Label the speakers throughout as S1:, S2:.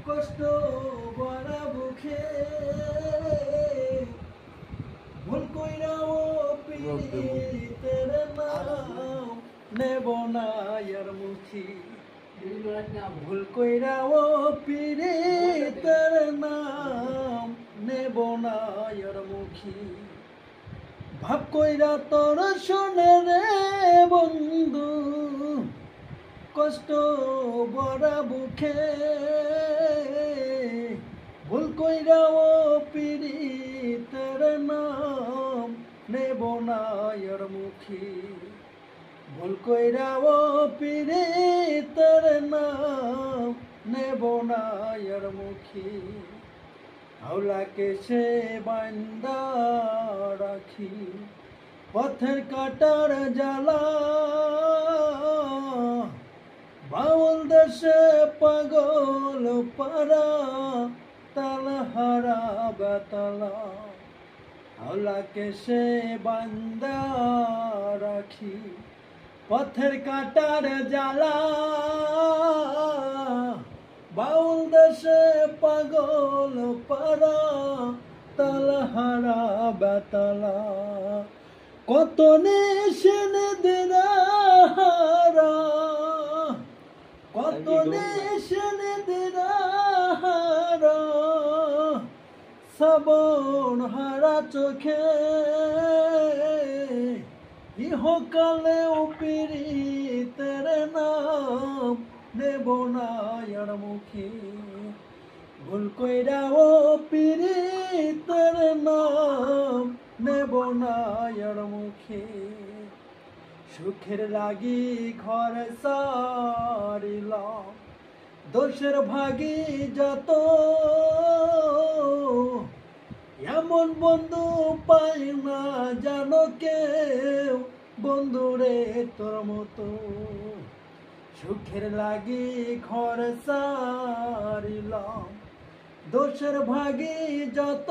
S1: কষ্ট ভরা বুকে ভুল কইরাও পীড়িতের নাম নেব না আর মুখি ভুল কইরাও পীড়িতের নাম নেব না আর মুখি ভাব কইরা তোর শোনে রে বন্ধু কষ্ট বড়া বুকে ভুল কইরাও পীড়িতের নাম নেব না আর মুখি ভুল কইরাও পীড়িতের নাম নেব না আর মুখি হাওলাকে সে বান্দা রাখি পথের কাটার জ্বালা বাউল দেশে পাগল পারা তালহারা বেতালা হাওলাকে সে বান্দা রাখি পথের কাটার জ্বালা বাউল দেশে পাগল পারা তালহারা বেতালা কত নেশন দিনাহারা কত নেশন দিনাহারা শ্রাবণ হারা চোখে ইহকালে পীড়িতের নাম নেব না আর মুখি ভুল কইরাও পীড়িতের নাম নেব না আর মুখি সুখের লাগি ঘর সারিলাম দোষের ভাগী যত এমন বন্ধু পাই না জানো কেউ বন্ধুরে তোর মতো সুখের লাগি ঘর সারিলাম দোষের ভাগী যত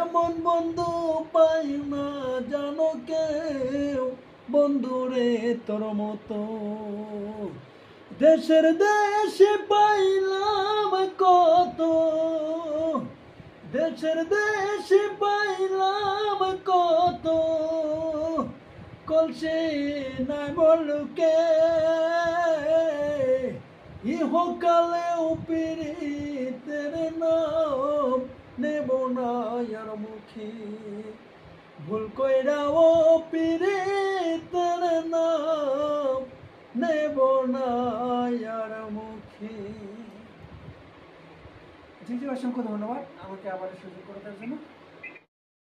S1: এমন বন্ধু পাই না জানো কেউ বন্ধুরে তোর মতো দেশের দেশে পাইলাম কত দেশের দেশে পাইলাম কত কলসে নাই বলুকে ইহকালে পীড়িতের নাম নেব না আর মুখি ভুল কইরাও পীড়িতের নাম নেব না আর মুখি। জি জি, অসংখ্য ধন্যবাদ আমাকে আবার সুযোগ করে দেওয়ার জন্য।